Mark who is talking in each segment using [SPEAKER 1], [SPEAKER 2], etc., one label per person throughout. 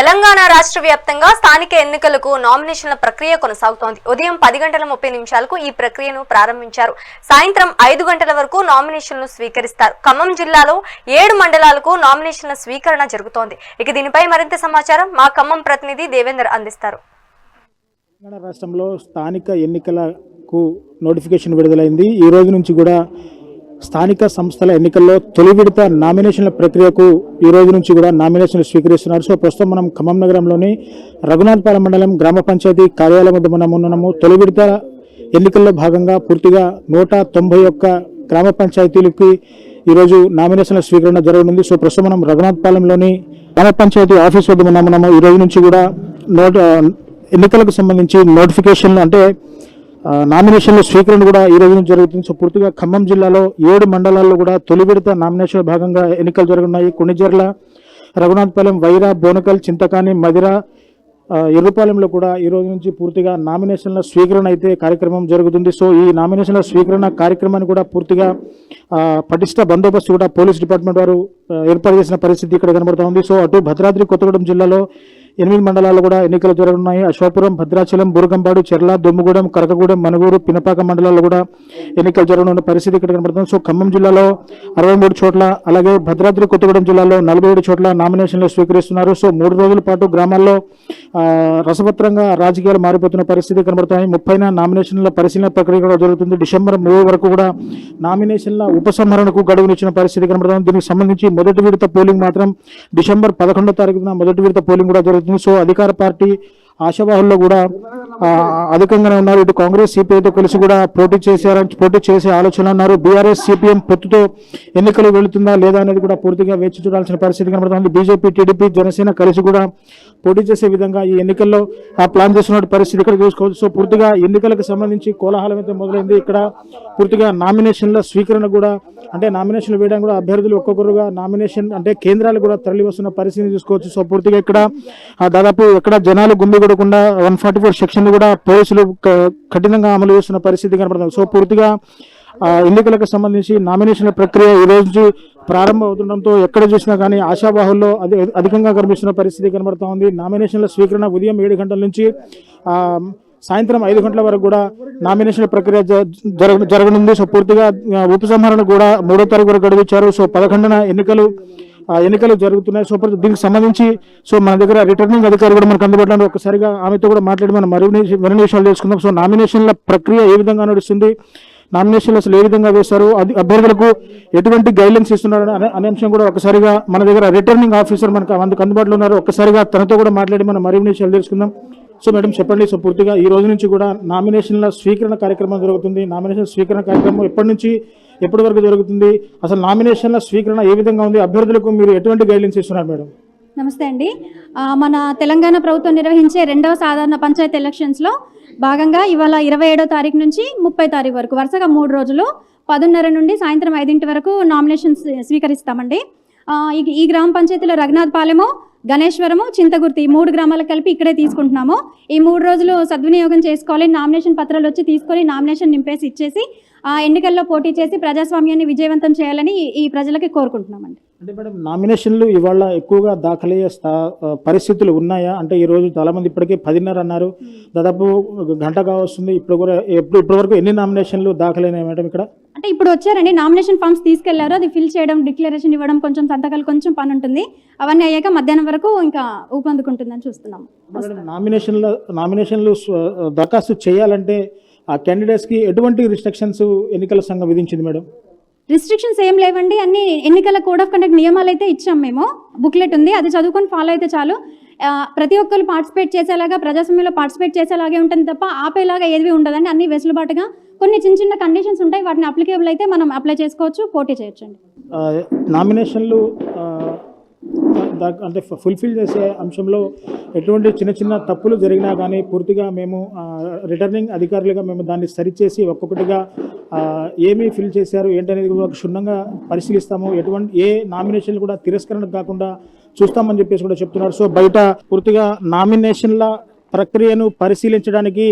[SPEAKER 1] తెలంగాణ రాష్ట్ర వ్యాప్తంగా స్థానిక ఎన్నికలకు నామినేషన్ల ప్రక్రియ కొనసాగుతోంది. ఉదయం 10:30 ఈ ప్రక్రియను ప్రారంభించారు. సాయంత్రం 5 గంటల వరకు నామినేషన్లు స్వీకరిస్తారు. ఖమ్మం జిల్లాలో 7 మండలాలకు నామినేషన్ల స్వీకరణ జరుగుతోంది. ఇక దీనిపై మరింత సమాచారం మా ఖమ్మం ప్రతినిధి దేవేందర్ అందిస్తారు.
[SPEAKER 2] తెలంగాణ రాష్ట్రంలో స్థానిక ఎన్నికలకు నోటిఫికేషన్ విడుదలైంది. ఈ రోజు నుంచి కూడా స్థానిక సంస్థల ఎన్నికల్లో తొలి విడత నామినేషన్ల ప్రక్రియకు ఈ రోజు నుంచి కూడా నామినేషన్లు స్వీకరిస్తున్నారు. సో ప్రస్తుతం మనం ఖమ్మం నగరంలోని రఘునాథపాలెం మండలం గ్రామ పంచాయతీ కార్యాలయం వద్ద మనం ఉన్నాము. తొలి విడత ఎన్నికల్లో భాగంగా పూర్తిగా 191 గ్రామ పంచాయతీలకి ఈరోజు నామినేషన్ల స్వీకరణ జరగనుంది. సో ప్రస్తుతం మనం రఘునాథపాలెంలోని గ్రామ పంచాయతీ ఆఫీస్ వద్ద ఉన్నాము. ఈ రోజు నుంచి కూడా ఎన్నికలకు సంబంధించి నోటిఫికేషన్లు అంటే నామినేషన్ల స్వీకరణ కూడా ఈ రోజు నుంచి జరుగుతుంది. సో పూర్తిగా ఖమ్మం జిల్లాలో 7 మండలాల్లో కూడా తొలి విడత నామినేషన్ భాగంగా ఎన్నికలు జరుగుతున్నాయి. కొణిజర్ల, రఘునాథపాలెం, వైరా, బోనకల్, చింతకాని, మదిర, ఎర్రుపాలెంలో కూడా ఈ రోజు నుంచి పూర్తిగా నామినేషన్ల స్వీకరణ అయితే కార్యక్రమం జరుగుతుంది. సో ఈ నామినేషన్ల స్వీకరణ కార్యక్రమాన్ని కూడా పూర్తిగా పటిష్ట బందోబస్తు కూడా పోలీస్ డిపార్ట్మెంట్ వారు ఏర్పాటు చేసిన పరిస్థితి ఇక్కడ కనబడుతోంది. సో అటు భద్రాద్రి కొత్తగూడెం జిల్లాలో 8 మండలాల్లో కూడా ఎన్నికలు జరగనున్నాయి. అశోకపురం, భద్రాచలం, బురుగంపాడు, చెర్ల, దొమ్ముగూడెం, కరకగూడెం, మనుగూరు, పినపాక మండలాల్లో కూడా ఎన్నికలు జరగనున్న పరిస్థితి ఇక్కడ కనబడుతుంది. సో ఖమ్మం జిల్లాలో 63 చోట్ల, అలాగే భద్రాద్రి కొత్తగూడెం జిల్లాలో 47 చోట్ల నామినేషన్లు స్వీకరిస్తున్నారు. సో 3 రోజుల పాటు గ్రామాల్లో రసవత్రంగా రాజకీయాలు మారిపోతున్న పరిస్థితి కనబడుతున్నాయి. 30న నామినేషన్ల పరిశీలన ప్రక్రియ కూడా జరుగుతుంది. డిసెంబర్ 3 వరకు కూడా నామినేషన్ల ఉపసంహరణకు గడువునిచ్చిన పరిస్థితి కనబడుతుంది. దీనికి సంబంధించి మొదటి విడత పోలింగ్ మాత్రం డిసెంబర్ 11వ తారీఖున మొదటి విడత పోలింగ్ కూడా జరుగుతుంది. సో అధికార పార్టీ ఆశావాహుల్లో కూడా అధికంగానే ఉన్నారు. ఇటు కాంగ్రెస్, సిపిఐతో కలిసి కూడా పోటీ చేసే ఆలోచన ఉన్నారు. బీఆర్ఎస్, సిపిఎం పొత్తుతో ఎన్నికలు వెళుతుందా లేదా అనేది కూడా పూర్తిగా వేచి చూడాల్సిన పరిస్థితి కనబడుతుంది. బీజేపీ, టీడీపీ, జనసేన కలిసి కూడా పోటీ చేసే విధంగా ఈ ఎన్నికల్లో ప్లాన్ చేస్తున్న పరిస్థితి ఇక్కడ చూసుకోవచ్చు. సో పూర్తిగా ఎన్నికలకు సంబంధించి కోలాహలం అయితే మొదలైంది. ఇక్కడ పూర్తిగా నామినేషన్ల స్వీకరణ కూడా అంటే నామినేషన్లు వేయడం కూడా అభ్యర్థులు ఒక్కొక్కరుగా నామినేషన్ అంటే కేంద్రాలు కూడా తరలి వస్తున్న పరిస్థితిని చూసుకోవచ్చు. సో పూర్తిగా ఇక్కడ దాదాపు ఎక్కడ జనాలు గుమ్మిగూడకుండా 144 సెక్షన్ కూడా పోలీసులు కఠినంగా అమలు చేస్తున్న పరిస్థితి కనబడుతుంది. సో పూర్తిగా ఎన్నికలకు సంబంధించి నామినేషన్ల ప్రక్రియ ఈ రోజు ప్రారంభం అవుతుండటంతో ఎక్కడ చూసినా కానీ ఆశావాహుల్లో అధికంగా కనిపిస్తున్న పరిస్థితి కనబడుతూ ఉంది. నామినేషన్ల స్వీకరణ ఉదయం 7 గంటల నుంచి సాయంత్రం 5 గంటల వరకు కూడా నామినేషన్ల ప్రక్రియ జరగనుంది. సో పూర్తిగా ఉపసంహరణ కూడా 3వ తారీఖు వరకు గడువిచ్చారు. సో 11న ఎన్నికలు జరుగుతున్నాయి. సో దీనికి సంబంధించి సో మన దగ్గర రిటర్నింగ్ అధికారి కూడా మనకు అందుబాటులో ఒకసారిగా ఆమెతో కూడా మాట్లాడి మనం మరిన్ని విషయాలు తెలుసుకుందాం. సో నామినేషన్ల ప్రక్రియ ఏ విధంగా నడుస్తుంది, నామినేషన్లు అసలు ఏ విధంగా వేస్తారు, అభ్యర్థులకు ఎటువంటి గైడ్లైన్స్ ఇస్తున్నారు అనే అంశం కూడా ఒకసారిగా మన దగ్గర రిటర్నింగ్ ఆఫీసర్ మనకు అందుబాటులో ఉన్నారు. ఒక్కసారిగా తనతో కూడా మాట్లాడి మనం మరిన్ని విషయాలు తెలుసుకుందాం. సో మేడం చెప్పండి, సో పూర్తిగా ఈ రోజు నుంచి కూడా నామినేషన్ల స్వీకరణ కార్యక్రమం జరుగుతుంది. నామినేషన్ స్వీకరణ కార్యక్రమం ఎప్పటి నుంచి ఎప్పటి వరకు జరుగుతుంది, అసలు నామినేషన్ల స్వీకరణ ఏ విధంగా ఉంది, అభ్యర్థులకు మీరు ఎటువంటి గైడ్లైన్స్ ఇస్తున్నారు మేడం?
[SPEAKER 3] నమస్తే అండి. మన తెలంగాణ ప్రభుత్వం నిర్వహించే 2వ సాధారణ పంచాయతీ ఎలక్షన్స్లో భాగంగా ఇవాళ 27వ తారీఖు నుంచి 30 తారీఖు వరకు వరుసగా 3 రోజులు 10:30 నుండి సాయంత్రం 5 వరకు నామినేషన్స్ స్వీకరిస్తామండి. ఈ గ్రామ పంచాయతీలో రఘునాథపాలెము, గణేశ్వరము, చింతగుర్తి ఈ 3 గ్రామాలకు కలిపి ఇక్కడే తీసుకుంటున్నాము. ఈ 3 రోజులు సద్వినియోగం చేసుకోవాలి. నామినేషన్ పత్రాలు వచ్చి తీసుకొని నామినేషన్ నింపేసి ఇచ్చేసి ఎన్నికల్లో పోటీ చేసి ప్రజాస్వామ్యాన్ని విజయవంతం చేయాలని ఈ ప్రజలకి కోరుకుంటున్నామండి.
[SPEAKER 2] అంటే మేడం నామినేషన్లు ఇవాళ ఎక్కువగా దాఖలయ్యే పరిస్థితులు ఉన్నాయా? అంటే ఈ రోజు చాలా మంది ఇప్పటికే 10:30 అన్నారు, దాదాపు గంట కావస్తుంది. ఇప్పటి వరకు ఎన్ని నామినేషన్లు దాఖలైనాయి మేడం ఇక్కడ?
[SPEAKER 3] అంటే ఇప్పుడు వచ్చారండి, నామినేషన్ ఫామ్స్ తీసుకెళ్లారు, అది ఫిల్ చేయడం, డిక్లరేషన్ ఇవ్వడం, కొంచెం సంతకాలు కొంచెం పని ఉంటుంది. అవన్నీ అయ్యాక మధ్యాహ్నం వరకు ఇంకా ఊపందుకుంటుందని చూస్తున్నాము.
[SPEAKER 2] నామినేషన్లు దరఖాస్తు చేయాలంటే ఆ క్యాండిడేట్స్కి ఎటువంటి రిస్ట్రిక్షన్స్ ఎన్నికల సంఘం విధించింది మేడం?
[SPEAKER 3] రిస్ట్రిక్షన్స్ ఏం లేవండి. అన్ని ఎన్నికల కోడ్ ఆఫ్ కండక్ట్ నియమాలు అయితే ఇచ్చాం. మేము బుక్లెట్ ఉంది, అది చదువుకొని ఫాలో అయితే చాలు. ప్రతి ఒక్కరు పార్టిసిపేట్ చేసేలాగా, ప్రజాస్వామ్యంలో పార్టిసిపేట్ చేసేలాగే ఉంటుంది తప్ప ఆపేలాగా ఏది ఉండదండి. అన్ని వెసులుబాటుగా కొన్ని చిన్న కండిషన్స్ ఉంటాయి, వాటిని అప్లికేబుల్ అయితే మనం అప్లై చేసుకోవచ్చు, పోటీ చేయొచ్చండి.
[SPEAKER 2] నామినేషన్లు అంటే ఫుల్ఫిల్ చేసే అంశంలో ఎటువంటి చిన్న తప్పులు జరిగినా కానీ పూర్తిగా మేము రిటర్నింగ్ అధికారులుగా మేము దాన్ని సరిచేసి ఒక్కొక్కటిగా ఏమీ ఫిల్ చేశారు ఏంటనేది కూడా క్షుణ్ణంగా పరిశీలిస్తాము. ఏ నామినేషన్లు కూడా తిరస్కరణ కాకుండా చూస్తామని చెప్పేసి కూడా చెప్తున్నారు. సో బయట పూర్తిగా నామినేషన్ల ప్రక్రియను పరిశీలించడానికి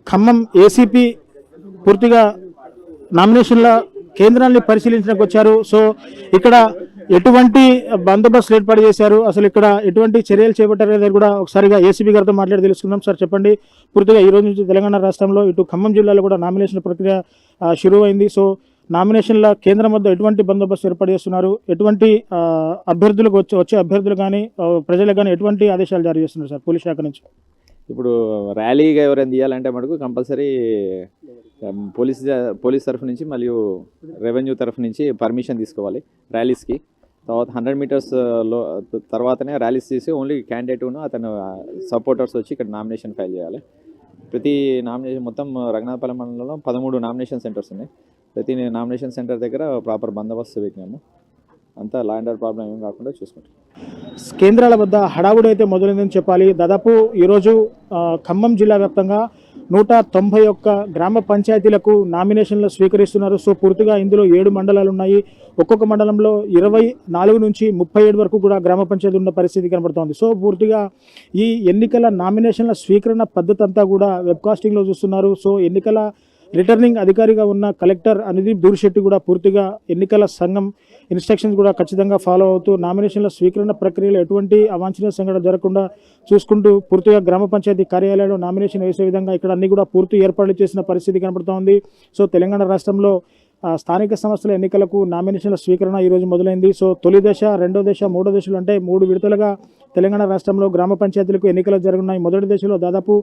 [SPEAKER 2] ఖమ్మం ఏసీపీ పూర్తిగా నామినేషన్ల కేంద్రాన్ని పరిశీలించడానికి వచ్చారు. సో ఇక్కడ ఎటువంటి బందోబస్తు ఏర్పాటు చేశారు, అసలు ఇక్కడ ఎటువంటి చర్యలు చేపట్టారు అనేది కూడా ఒకసారిగా ఏసీబీ గారితో మాట్లాడి తెలుసుకుందాం. సార్ చెప్పండి, పూర్తిగా ఈ రోజు నుంచి తెలంగాణ రాష్ట్రంలో ఇటు ఖమ్మం జిల్లాలో కూడా నామినేషన్ ప్రక్రియ షురూ అయింది. సో నామినేషన్ల కేంద్రం వద్ద ఎటువంటి బందోబస్తు ఏర్పాటు చేస్తున్నారు, ఎటువంటి అభ్యర్థులకు వచ్చే అభ్యర్థులు కానీ ప్రజలకు కానీ ఎటువంటి ఆదేశాలు జారీ చేస్తున్నారు సార్ పోలీస్ శాఖ నుంచి?
[SPEAKER 4] ఇప్పుడు ర్యాలీగా ఎవరైనా తీయాలంటే మటుకు కంపల్సరీ పోలీస్ తరఫు నుంచి మరియు రెవెన్యూ తరఫు నుంచి పర్మిషన్ తీసుకోవాలి ర్యాలీస్కి. తర్వాత 100 మీటర్స్ తర్వాతనే ర్యాలీస్ తీసి ఓన్లీ క్యాండిడేట్ను అతను సపోర్టర్స్ వచ్చి ఇక్కడ నామినేషన్ ఫైల్ చేయాలి. ప్రతి నామినేషన్ మొత్తం రఘునాథపాలెం మండలంలో 13 నామినేషన్ సెంటర్స్ ఉన్నాయి. ప్రతి నామినేషన్ సెంటర్ దగ్గర ప్రాపర్ బందోబస్తు పెట్టినాము. అంతా లా అండ్ ఆర్డర్ ప్రాబ్లం ఏం కాకుండా చూసుకుంటాం.
[SPEAKER 2] కేంద్రాల వద్ద హడావుడి అయితే మొదలైందని చెప్పాలి. దాదాపు ఈరోజు ఖమ్మం జిల్లా వ్యాప్తంగా 191 గ్రామ పంచాయతీలకు నామినేషన్లు స్వీకరిస్తున్నారు. సో పూర్తిగా ఇందులో 7 మండలాలు ఉన్నాయి. ఒక్కొక్క మండలంలో 24 నుంచి 37 వరకు కూడా గ్రామ పంచాయతీ ఉన్న పరిస్థితి కనబడుతోంది. సో పూర్తిగా ఈ ఎన్నికల నామినేషన్ల స్వీకరణ పద్ధతి అంతా కూడా వెబ్కాస్టింగ్లో చూస్తున్నారు. సో ఎన్నికల రిటర్నింగ్ అధికారిగా ఉన్న కలెక్టర్ అనుదీప్ దూర్శెట్టి కూడా పూర్తిగా ఎన్నికల సంఘం ఇన్స్ట్రక్షన్స్ కూడా ఖచ్చితంగా ఫాలో అవుతూ నామినేషన్ల స్వీకరణ ప్రక్రియలో ఎటువంటి అవాంఛనీయ సంఘటన జరగకుండా చూసుకుంటూ పూర్తిగా గ్రామ పంచాయతీ కార్యాలయంలో నామినేషన్ వేసే విధంగా ఇక్కడ అన్ని కూడా పూర్తి ఏర్పాట్లు చేసిన పరిస్థితి కనబడుతోంది. సో తెలంగాణ రాష్ట్రంలో స్థానిక సంస్థల ఎన్నికలకు నామినేషన్ల స్వీకరణ ఈరోజు మొదలైంది. సో తొలి దశ, రెండో దశ, మూడో దశలు అంటే 3 విడతలుగా తెలంగాణ రాష్ట్రంలో గ్రామ పంచాయతీలకు ఎన్నికలు జరుగుతున్నాయి. మొదటి దశలో దాదాపు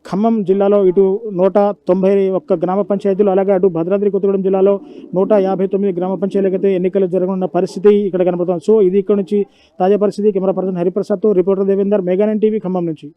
[SPEAKER 2] ఖమ్మం జిల్లాలో ఇటు 191 గ్రామ పంచాయతీలు, అలాగే అటు భద్రాద్రి కొత్తగూడెం జిల్లాలో 159 గ్రామ పంచాయతీలకైతే ఎన్నికలు జరగనున్న పరిస్థితి ఇక్కడ కనబడుతుంది. సో ఇది ఇక్కడ నుంచి తాజా పరిస్థితి. కెమెరా పర్సన్ హరిప్రసాద్తో reporter Devender, mega 9 TV Khammam నుంచి.